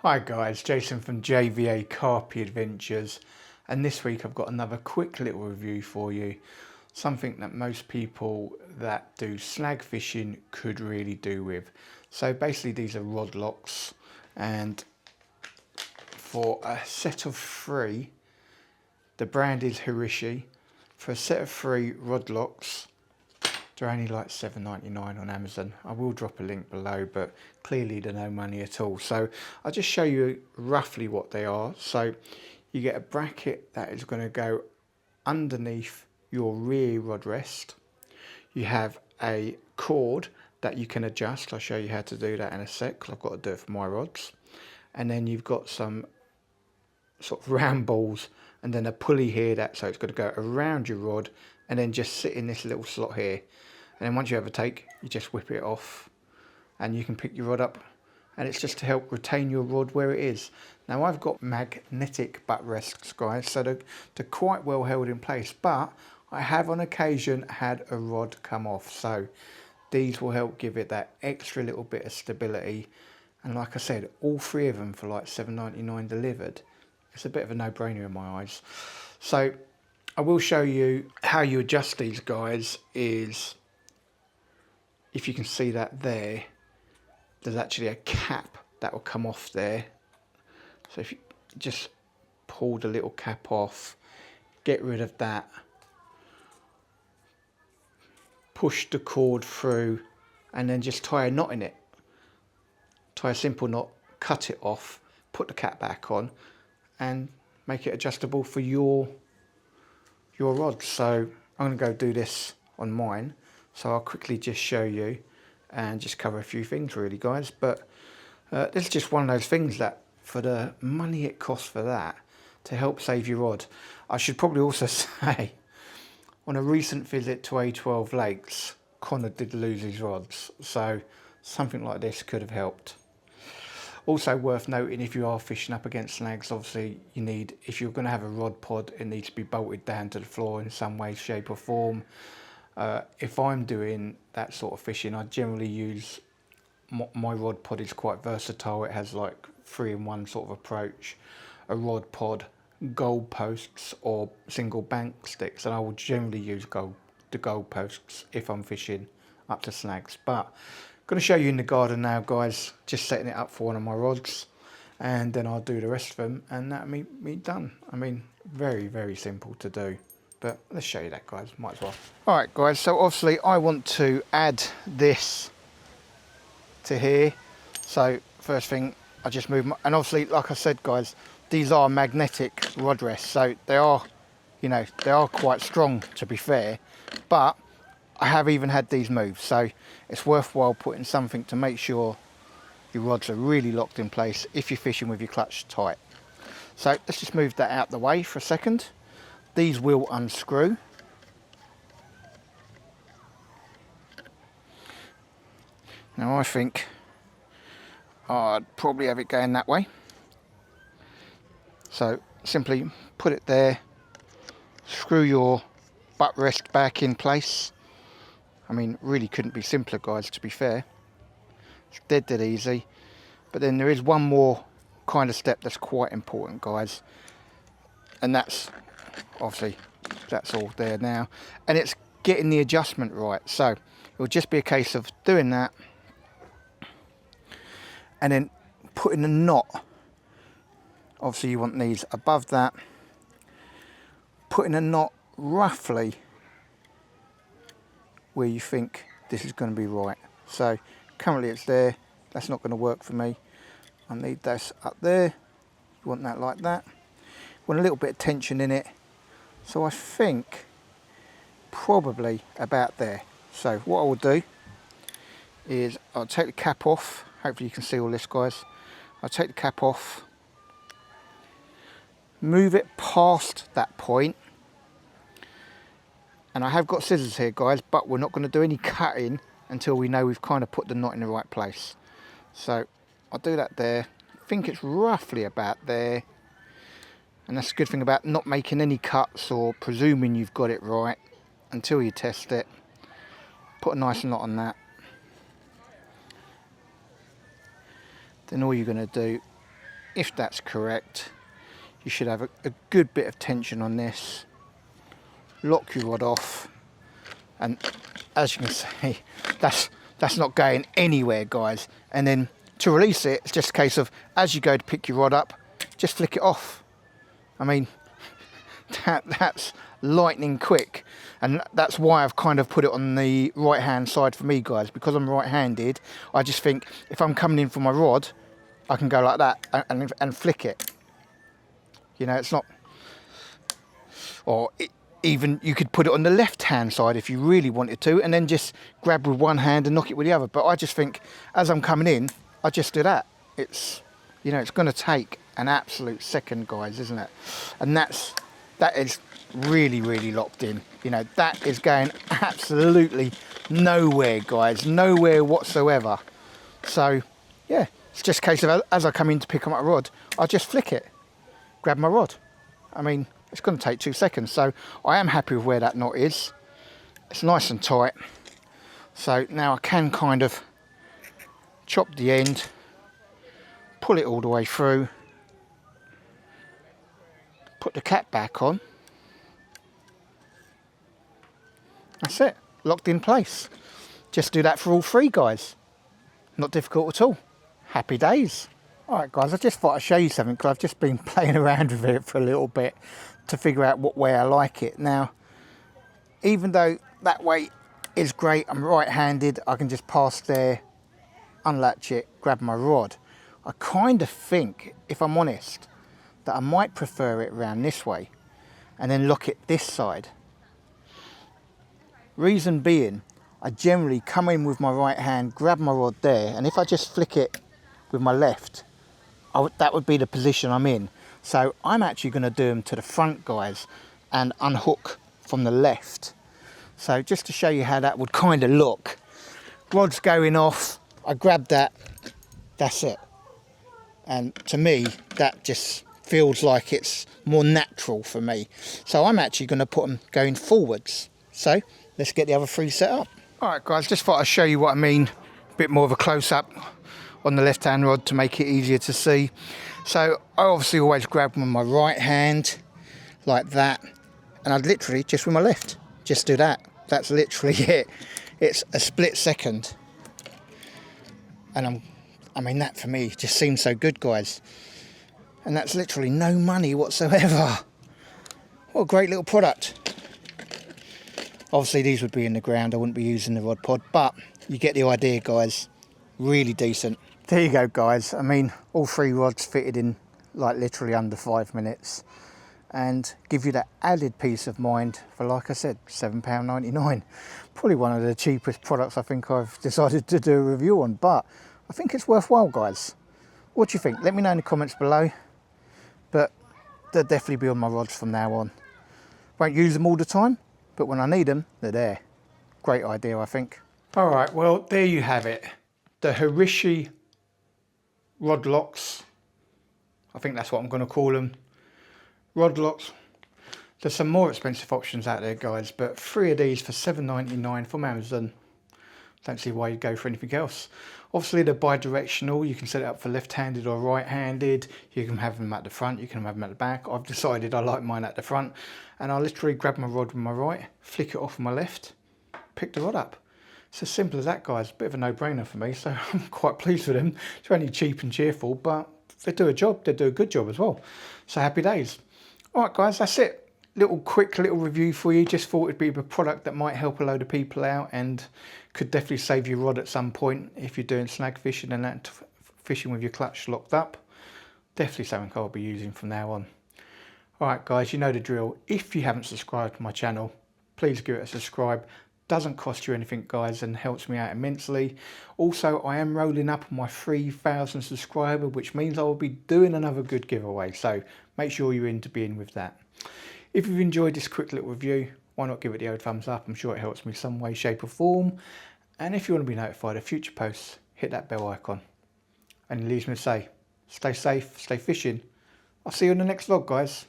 Hi guys, Jason from JVA Carpy Adventures, and this week I've got another quick little review for you. Something that most people that do slag fishing could really do with. So basically these are rod locks, and for a set of 3, the brand is Hirisi. For a set of 3 rod locks, they're only like $7.99 on Amazon. I will drop a link below, but clearly they're no money at all. So I'll just show you roughly what they are. So you get a bracket that is going to go underneath your rear rod rest. You have a cord that you can adjust. I'll show you how to do that in a sec, because I've got to do it for my rods. And then you've got some sort of round balls, and then a pulley here, so it's going to go around your rod and then just sit in this little slot here. And then once you have a take, you just whip it off and you can pick your rod up, and it's just to help retain your rod where it is. Now I've got magnetic butt rests, guys, so they're quite well held in place, but I have on occasion had a rod come off, so these will help give it that extra little bit of stability. And like I said, all 3 of them for like $7.99 delivered. It's a bit of a no-brainer in my eyes. So I will show you how you adjust these, guys. Is if you can see that there's actually a cap that will come off there. So if you just pull the little cap off, get rid of that, push the cord through, and then just tie a knot in it. Tie a simple knot, cut it off, put the cap back on, and make it adjustable for your rod. So I'm going to go do this on mine, so I'll quickly just show you and just cover a few things really, guys. But this is just one of those things that for the money it costs for that to help save your rod. I should probably also say, on a recent visit to A12 Lakes, Connor did lose his rods, so something like this could have helped. Also worth noting, if you are fishing up against snags, obviously you need, if you're going to have a rod pod, it needs to be bolted down to the floor in some way, shape or form. If I'm doing that sort of fishing, I generally use, my rod pod is quite versatile. It has like 3-in-1 sort of approach, a rod pod, gold posts or single bank sticks, and I will generally use the gold posts if I'm fishing up to snags. But going to show you in the garden now, guys, just setting it up for one of my rods, and then I'll do the rest of them, and that'll be me done. I mean, very, very simple to do, but let's show you that, guys, might as well. All right, guys, so obviously I want to add this to here. So first thing, I just move and obviously, like I said, guys, these are magnetic rod rests, so they are, you know, they are quite strong, to be fair, but I have even had these moved, so it's worthwhile putting something to make sure your rods are really locked in place if you're fishing with your clutch tight. So let's just move that out the way for a second. These will unscrew. Now I think I'd probably have it going that way. So simply put it there, screw your butt rest back in place. I mean, really couldn't be simpler, guys, to be fair. It's dead easy. But then there is one more kind of step that's quite important, guys. And that's, obviously, that's all there now. And it's getting the adjustment right. So it'll just be a case of doing that. And then putting a knot. Obviously, you want these above that. Putting a knot roughly where you think this is going to be right. So currently it's there, that's not going to work for me. I need this up there. You want that like that. You want a little bit of tension in it. So I think probably about there. So what I will do is I'll take the cap off. Hopefully you can see all this, guys. I'll take the cap off, move it past that point. And I have got scissors here, guys, but we're not going to do any cutting until we know we've kind of put the knot in the right place. So I'll do that there. I think it's roughly about there. And that's the good thing about not making any cuts or presuming you've got it right until you test it. Put a nice knot on that. Then all you're going to do if that's correct, you should have a good bit of tension on this. Lock your rod off, and as you can see, that's not going anywhere, guys. And then to release it, it's just a case of, as you go to pick your rod up, just flick it off. I mean, that's lightning quick, and that's why I've kind of put it on the right hand side for me, guys, because I'm right handed. I just think if I'm coming in for my rod, I can go like that and flick it. You know, it's not, or even you could put it on the left hand side if you really wanted to, and then just grab with one hand and knock it with the other. But I just think as I'm coming in, I just do that. It's, you know, it's going to take an absolute second, guys, isn't it? And that is really, really locked in. You know, that is going absolutely nowhere, guys, nowhere whatsoever. So yeah, it's just a case of, as I come in to pick up my rod, I just flick it, grab my rod. I mean, it's going to take 2 seconds. So I am happy with where that knot is. It's nice and tight. So now I can kind of chop the end, pull it all the way through, put the cap back on. That's it, locked in place. Just do that for all three, guys. Not difficult at all. Happy days. Alright guys, I just thought I'd show you something, because I've just been playing around with it for a little bit to figure out what way I like it. Now, even though that way is great, I'm right-handed, I can just pass there, unlatch it, grab my rod. I kind of think, if I'm honest, that I might prefer it around this way and then lock it this side. Reason being, I generally come in with my right hand, grab my rod there, and if I just flick it with my left, that would be the position I'm in. So I'm actually going to do them to the front, guys, and unhook from the left. So just to show you how that would kind of look, rod's going off, I grab that, that's it. And to me, that just feels like it's more natural for me. So I'm actually going to put them going forwards. So let's get the other three set up. All right, guys, just thought I'd show you what I mean. A bit more of a close-up on the left-hand rod to make it easier to see. So I obviously always grab with my right hand, like that. And I'd literally, just with my left, just do that. That's literally it. It's a split second. And I mean, that for me just seems so good, guys. And that's literally no money whatsoever. What a great little product. Obviously these would be in the ground, I wouldn't be using the rod pod, but you get the idea, guys. Really decent. There you go, guys. I mean, all three rods fitted in like literally under 5 minutes, and give you that added peace of mind for, like I said, £7.99. Probably one of the cheapest products I think I've decided to do a review on, but I think it's worthwhile, guys. What do you think? Let me know in the comments below. But they'll definitely be on my rods from now on. Won't use them all the time, but when I need them, they're there. Great idea, I think. All right, well, there you have it. The Hirisi rod locks. I think that's what I'm going to call them. Rod locks. There's some more expensive options out there, guys, but 3 of these for £7.99 from Amazon. Don't see why you'd go for anything else. Obviously they're bi-directional. You can set it up for left-handed or right-handed. You can have them at the front, you can have them at the back. I've decided I like mine at the front, and I literally grab my rod with my right, flick it off with my left, pick the rod up. It's as simple as that, guys. Bit of a no-brainer for me, so I'm quite pleased with them. It's only cheap and cheerful, but they do a job. They do a good job as well. So happy days. All right, guys, that's it. Quick little review for you. Just thought it'd be a product that might help a load of people out and could definitely save your rod at some point if you're doing snag fishing and that, fishing with your clutch locked up. Definitely something I'll be using from now on. All right, guys, you know the drill. If you haven't subscribed to my channel, please give it a subscribe. Doesn't cost you anything, guys, and helps me out immensely. Also, I am rolling up on my 3,000 subscriber, which means I will be doing another good giveaway. So make sure you're in to be in with that. If you've enjoyed this quick little review, why not give it the old thumbs up? I'm sure it helps me some way, shape or form. And if you want to be notified of future posts, hit that bell icon. And it leaves me to say, stay safe, stay fishing. I'll see you in the next vlog, guys.